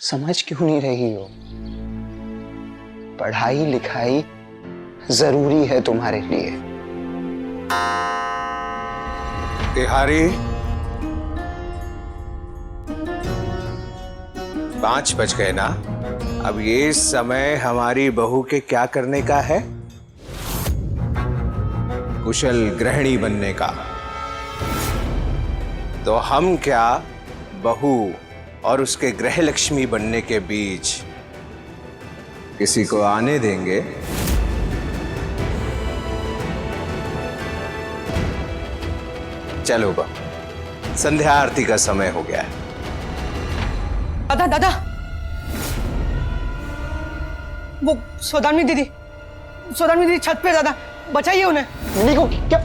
समझ क्यों नहीं रही हो? पढ़ाई लिखाई जरूरी है तुम्हारे लिए। तिहारी, 5 बज गए ना? अब ये समय हमारी बहू के क्या करने का है? कुशल गृहिणी बनने का। तो हम क्या बहू और उसके गृह लक्ष्मी बनने के बीच किसी को आने देंगे? चलो बहू, संध्या आरती का समय हो गया है। दादा दादा, वो सौदामिनी दीदी छत पे, दादा बचाइए उन्हें। मिनी को क्या?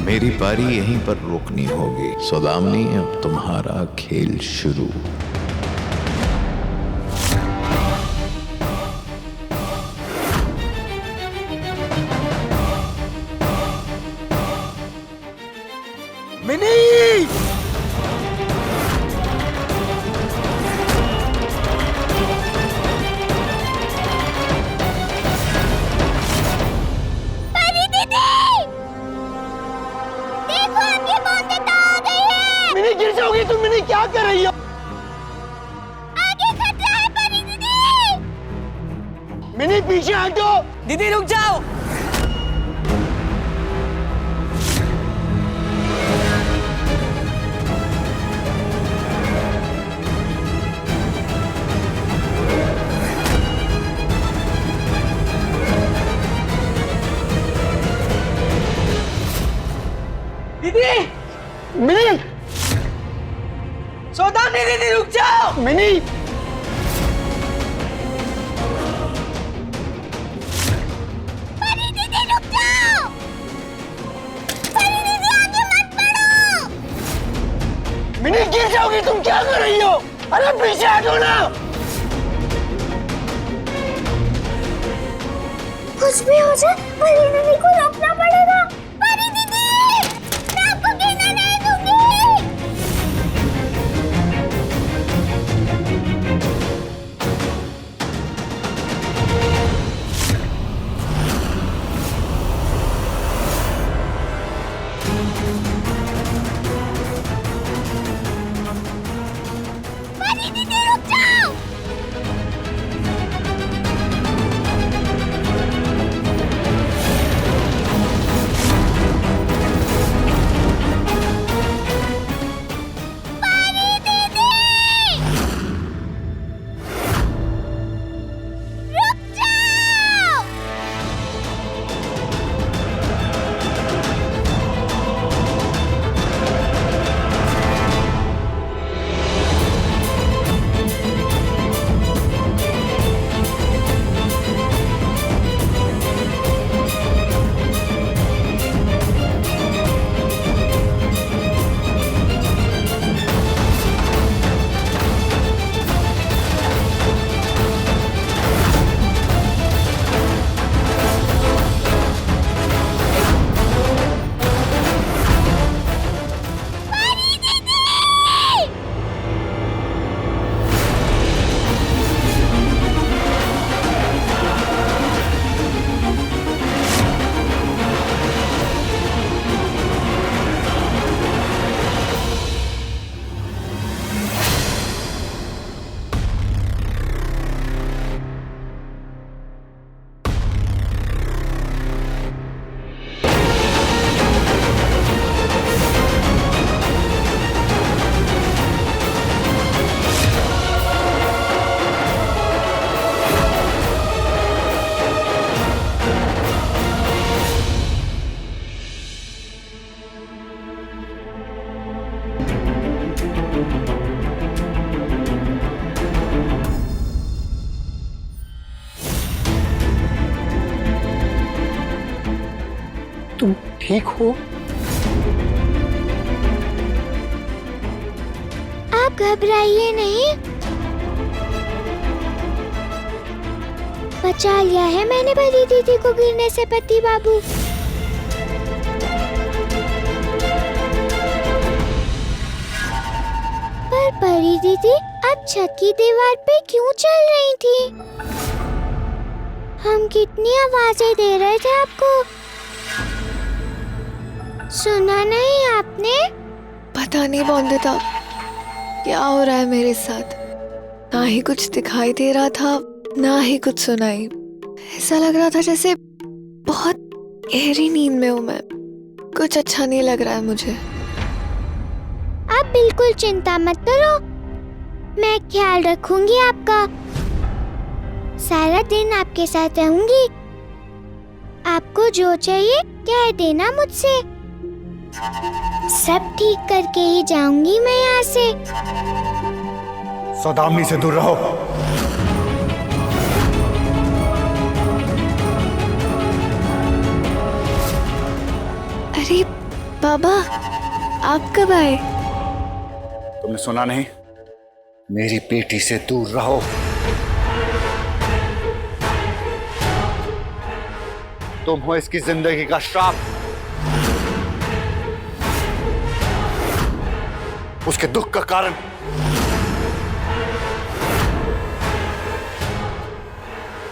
मेरी पारी यहीं पर रोकनी होगी। सौदामिनी, अब तुम्हारा खेल शुरू। मिनी! मिनी गिर जाओगी तुम। मिनी क्या कर रही हो? आगे खतरा है परी दीदी। मिनी पीछे हटो। दीदी रुक जाओ। दीदी, मिनी, सौदामिनी दीदी रुक जाओ। मिनी, परी दीदी रुक जाओ। परी दीदी आगे मत बढ़ो। मिनी गिर जाओगी तुम। क्या कर रही हो? अरे पीछे हटो ना। कुछ भी हो जाए परी दीदी को रोकना पड़ेगा। परी दीदी, मैं आपको गिरने नहीं दूंगी। परी दीदी रुक जाओ। परी दीदी, रुक जाओ। परी दीदी, तुम ठीक हो? आप घबराइए नहीं। बचा लिया है मैंने परी दीदी को गिरने से, पति बाबू। परी दीदी अब छत की दीवार पे क्यों चल रही थी? हम कितनी आवाजें दे रहे थे आपको, सुना नहीं आपने? पता नहीं बॉन्दिता क्या हो रहा है मेरे साथ। ना ही कुछ दिखाई दे रहा था, ना ही कुछ सुनाई। ऐसा लग रहा था जैसे बहुत गहरी नींद में हूँ मैं। कुछ अच्छा नहीं लग रहा है मुझे। आप बिल्कुल चिंता मत करो, मैं ख्याल रखूंगी आपका। सारा दिन आपके साथ रहूंगी। आपको जो चाहिए कह देना मुझसे, सब ठीक करके ही जाऊंगी मैं यहाँ से। सौदामिनी से दूर रहो। अरे बाबा, आप कब आए? तुमने सुना नहीं? मेरी बेटी से दूर रहो। तुम हो इसकी जिंदगी का श्राप, उसके दुख का कारण।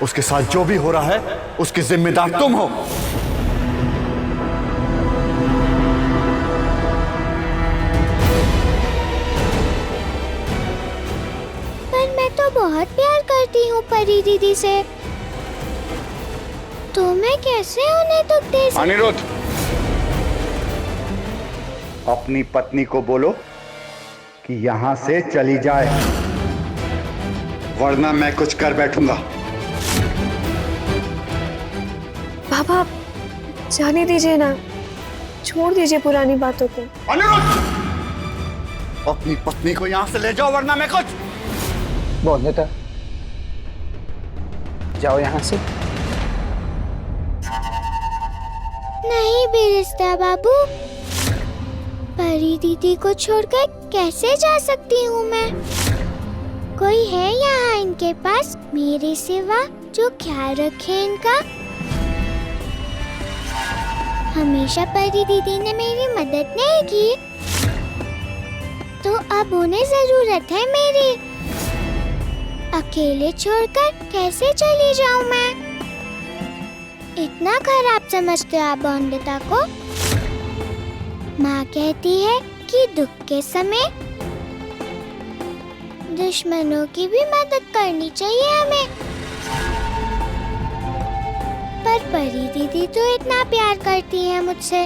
उसके साथ जो भी हो रहा है उसकी जिम्मेदार तुम हो। पर मैं तो बहुत प्यार करती हूँ परी दीदी से, तो मैं कैसे उन्हें दुख दे सकती? अनिरुद्ध, अपनी पत्नी को बोलो कि यहां से चली जाए, वरना मैं कुछ कर बैठूंगा। बाबा जाने दीजिए ना, छोड़ दीजिए पुरानी बातों को। अनिरुद्ध, अपनी पत्नी को यहां से ले जाओ, वरना मैं कुछ। बॉन्दिता, जाओ यहाँ से। नहीं बिरिस्ता बाबू, परी दीदी को छोड़कर कैसे जा सकती हूँ मैं? कोई है यहाँ इनके पास मेरे सिवा जो ख्याल रखे इनका? हमेशा परी दीदी ने मेरी मदद नहीं की, तो अब उन्हें जरूरत है मेरी। अकेले छोड़कर कैसे चली जाऊँ मैं? इतना खराब समझते हो आप बॉन्दिता को? माँ कहती है कि दुख के समय दुश्मनों की भी मदद करनी चाहिए हमें। पर परी दीदी तो इतना प्यार करती है मुझसे,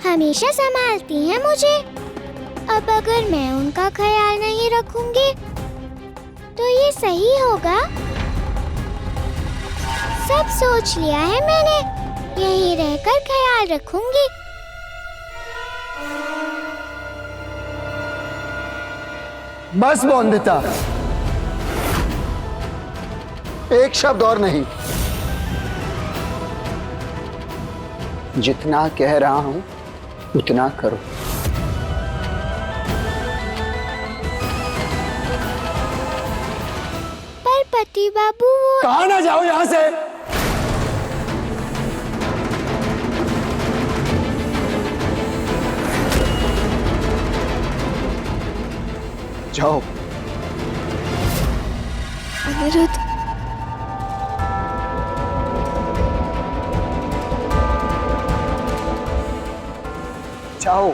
हमेशा संभालती है मुझे। अब अगर मैं उनका ख्याल नहीं रखूंगी तो ये सही होगा? सब सोच लिया है मैंने, यहीं रहकर ख्याल रखूंगी। बस बॉन्दिता, एक शब्द और नहीं। जितना कह रहा हूं उतना करो। पर पति बाबू वो... कहा ना जाओ यहां से। जाओ। अनिरुद्ध, जाओ।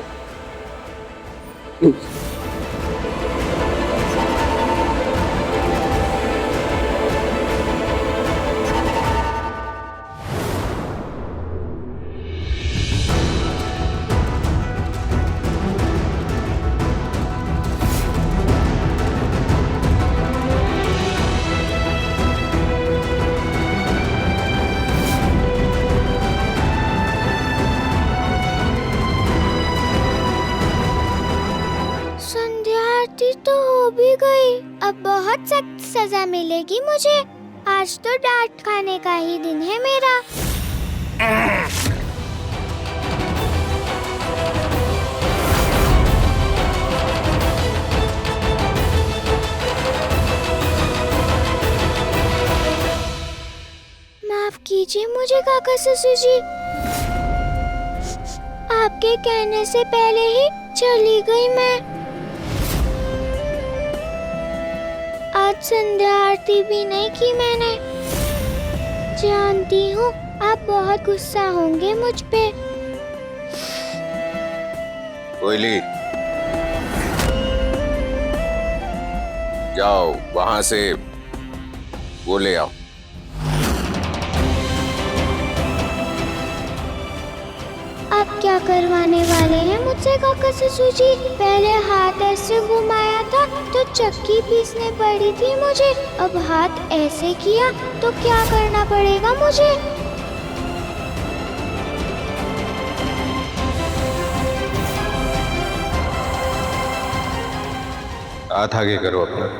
तो हो भी गई, अब बहुत सख्त सजा मिलेगी मुझे। आज तो डांट खाने का ही दिन है मेरा। माफ कीजिए मुझे काका ससुर जी, आपके कहने से पहले ही चली गई मैं। आज संध्या आरती भी नहीं की मैंने। जानती हूँ आप बहुत गुस्सा होंगे मुझ पे। कोयली, जाओ वहां से वो ले आओ। आप क्या करवाने वाले हैं मुझसे काका ससुर जी? पहले हाथ ऐसे घुमाया था तो चक्की पीसने पड़ी थी मुझे, अब हाथ ऐसे किया तो क्या करना पड़ेगा मुझे? हाथ आगे करो अपना।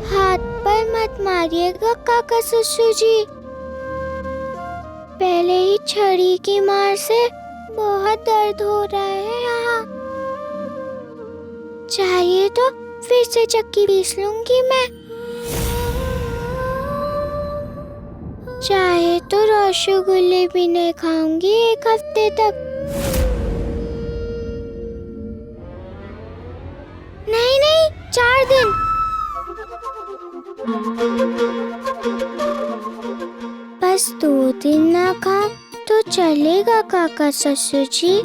हाथ पर मत मारिएगा काका ससुर जी, पहले ही छड़ी की मार से बहुत दर्द हो रहा है यहाँ। चाहिए तो फिर से चक्की पीस लूंगी मैं, चाहे तो रसगुल्ले भी नहीं खाऊंगी 1 हफ्ते तक। नहीं नहीं, 4 दिन। बस 2 दिन ना खाऊं तो चलेगा काका ससुर जी?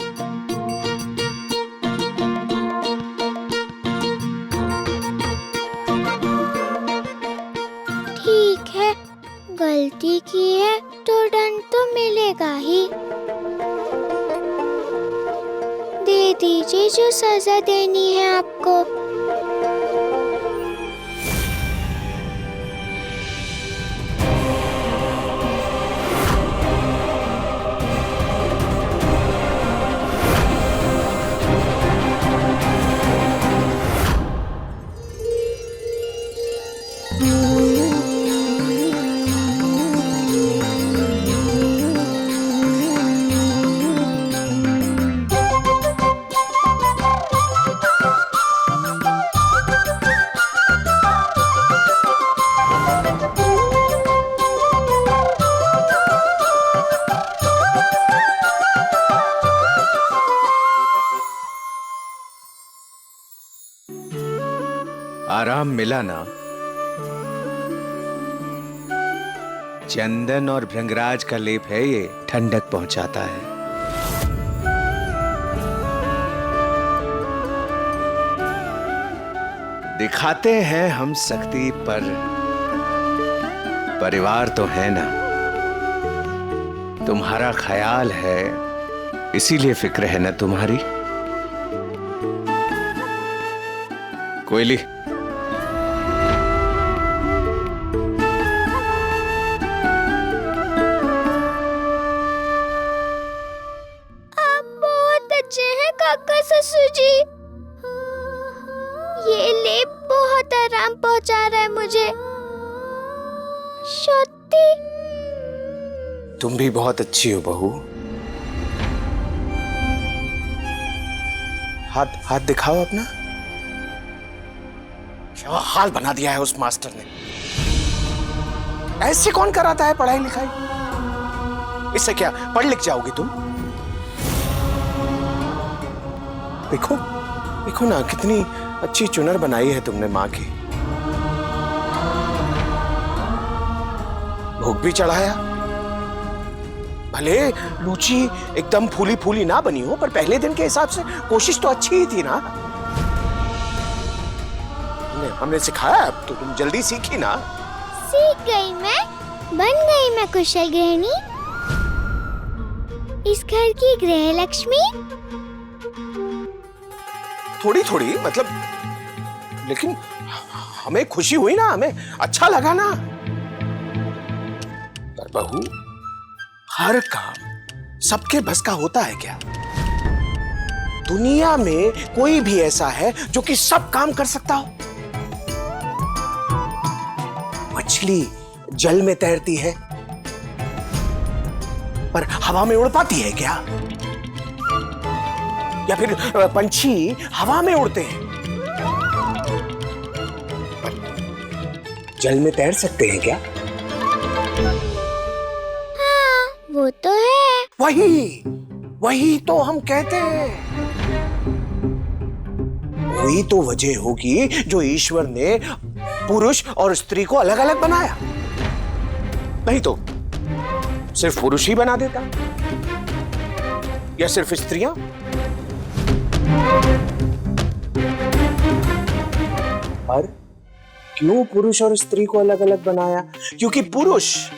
ठीक है, गलती की है तो दंड तो मिलेगा ही। दे दीजिए जो सजा देनी है आपको। आराम मिला ना? चंदन और भृंगराज का लेप है ये, ठंडक पहुंचाता है। दिखाते हैं हम शक्ति, पर परिवार तो है ना। तुम्हारा ख्याल है, इसीलिए फिक्र है ना तुम्हारी। कोयली, काका ससुर जी, ये लेप बहुत आराम पहुंचा रहा है मुझे। सत्य, तुम भी बहुत अच्छी हो बहू। हाथ दिखाओ अपना। क्या हाल बना दिया है उस मास्टर ने। ऐसे कौन कराता है पढ़ाई लिखाई? इससे क्या पढ़ लिख जाओगी तुम? देखो देखो ना, कितनी अच्छी चुनर बनाई है तुमने माँ की। भोग भी चढ़ाया। भले लूची एकदम फूली फूली ना बनी हो, पर पहले दिन के हिसाब से कोशिश तो अच्छी ही थी ना। हमने सिखाया, अब तो तुम जल्दी सीखी ना। सीख गई मैं, बन गई मैं कुशल गृहिणी, इस घर की गृह लक्ष्मी। थोड़ी थोड़ी मतलब, लेकिन हमें खुशी हुई ना, हमें अच्छा लगा ना। पर बहू, हर काम सबके बस का होता है क्या? दुनिया में कोई भी ऐसा है जो कि सब काम कर सकता हो? मछली जल में तैरती है, पर हवा में उड़ पाती है क्या? या फिर पंछी हवा में उड़ते हैं? जल में तैर सकते हैं क्या? हाँ, वो तो है। वही तो हम कहते हैं। वही तो वजह होगी जो ईश्वर ने पुरुष और स्त्री को अलग अलग बनाया। नहीं तो सिर्फ पुरुष ही बना देता, या सिर्फ स्त्रियां। पर क्यों पुरुष और स्त्री को अलग अलग बनाया? क्योंकि पुरुष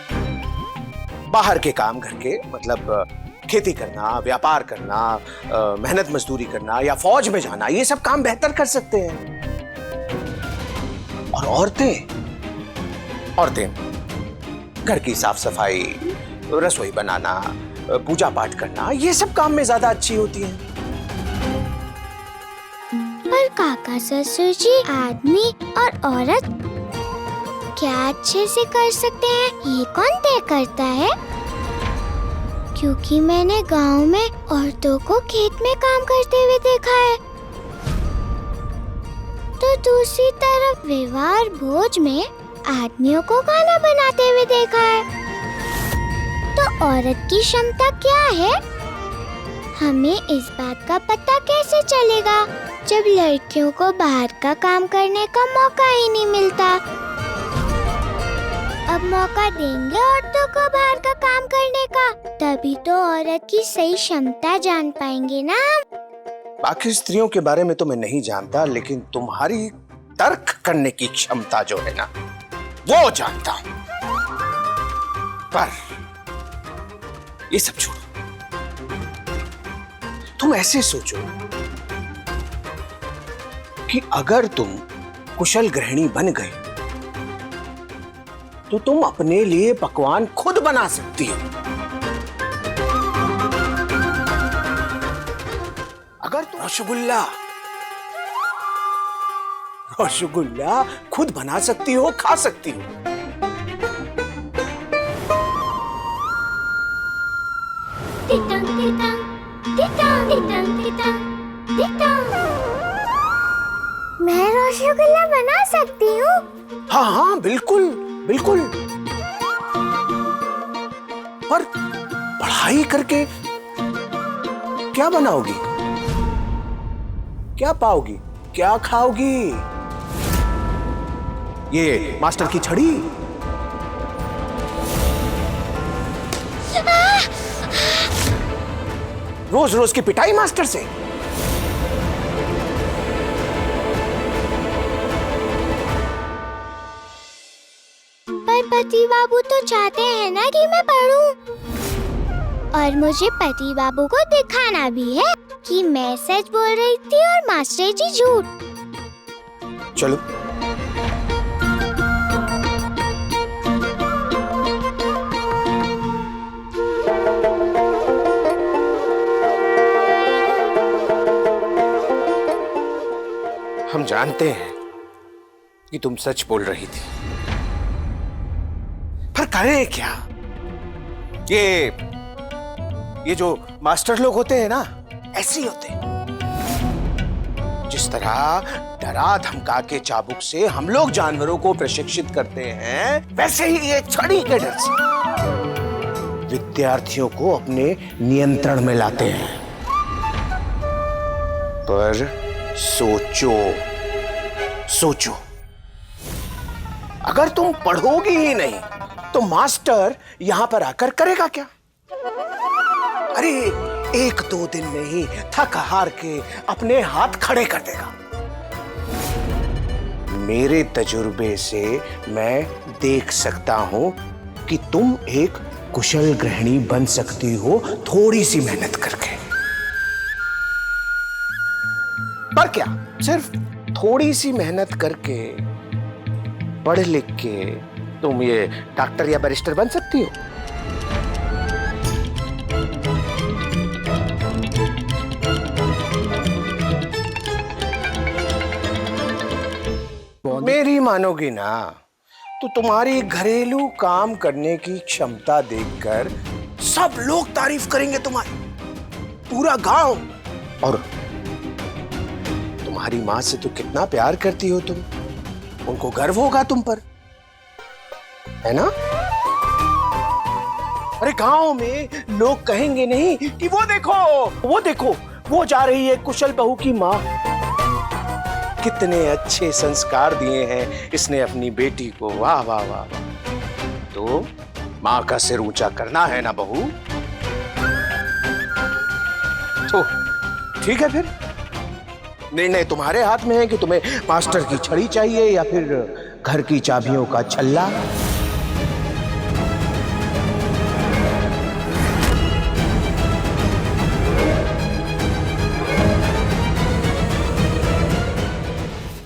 बाहर के काम करके, मतलब खेती करना, व्यापार करना, मेहनत मजदूरी करना या फौज में जाना, ये सब काम बेहतर कर सकते हैं। और औरतें घर की साफ सफाई, रसोई बनाना, पूजा पाठ करना, ये सब काम में ज्यादा अच्छी होती हैं। पर काका ससुर जी, आदमी और औरत क्या अच्छे से कर सकते हैं, ये कौन तय करता है? क्योंकि मैंने गांव में औरतों को खेत में काम करते हुए देखा है, तो दूसरी तरफ विवाह और भोज में आदमियों को खाना बनाते हुए देखा है। तो औरत की क्षमता क्या है? हमें इस बात का पता कैसे चलेगा जब लड़कियों को बाहर का काम करने का मौका ही नहीं मिलता? अब मौका देंगे औरतों को बाहर का काम करने का, तभी तो औरत की सही क्षमता जान पाएंगे ना। बाकी स्त्रियों के बारे में तो मैं नहीं जानता, लेकिन तुम्हारी तर्क करने की क्षमता जो है ना, वो जानता हूं। पर ये सब छोड़ो, तुम ऐसे सोचो कि अगर तुम कुशल गृहिणी बन गए तो तुम अपने लिए पकवान खुद बना सकती हो। अगर तुम रसगुल्ला खुद बना सकती हो, खा सकती हो। मैं रसगुल्ला बना सकती हूँ। हाँ हाँ, बिल्कुल बिल्कुल। पर पढ़ाई करके क्या बनाओगी, क्या पाओगी, क्या खाओगी? ये मास्टर की छड़ी? रोज रोज की पिटाई मास्टर से? पर पति बाबू तो चाहते हैं ना कि मैं पढ़ूं, और मुझे पति बाबू को दिखाना भी है कि मैं सच बोल रही थी और मास्टर जी झूठ। चलो। हम जानते हैं कि तुम सच बोल रही थी, पर करें क्या? ये जो मास्टर लोग होते हैं ना, ऐसे ही होते हैं। जिस तरह डरा धमका के चाबुक से हम लोग जानवरों को प्रशिक्षित करते हैं, वैसे ही ये छड़ी के डर से विद्यार्थियों को अपने नियंत्रण में लाते हैं। पर सोचो, अगर तुम पढ़ोगी ही नहीं तो मास्टर यहां पर आकर करेगा क्या? अरे 1-2 दिन में ही थक हार के अपने हाथ खड़े कर देगा। मेरे तजुर्बे से मैं देख सकता हूं कि तुम एक कुशल गृहिणी बन सकती हो, थोड़ी सी मेहनत करके। पर क्या सिर्फ थोड़ी सी मेहनत करके, पढ़ लिख के तुम ये डॉक्टर या बैरिस्टर बन सकती हो? मेरी मानोगी ना तो तुम्हारी घरेलू काम करने की क्षमता देखकर सब लोग तारीफ करेंगे तुम्हारी, पूरा गांव। और तुम्हारी माँ से तो कितना प्यार करती हो तुम, उनको गर्व होगा तुम पर। है ना? अरे गांव में लोग कहेंगे नहीं कि वो देखो, वो जा रही है कुशल बहू की माँ। कितने अच्छे संस्कार दिए हैं इसने अपनी बेटी को, वाह वाह वाह। तो माँ का सिर ऊंचा करना है ना बहू? तो ठीक है, फिर निर्णय तुम्हारे हाथ में है कि तुम्हें मास्टर की छड़ी चाहिए या फिर घर की चाबियों का छल्ला।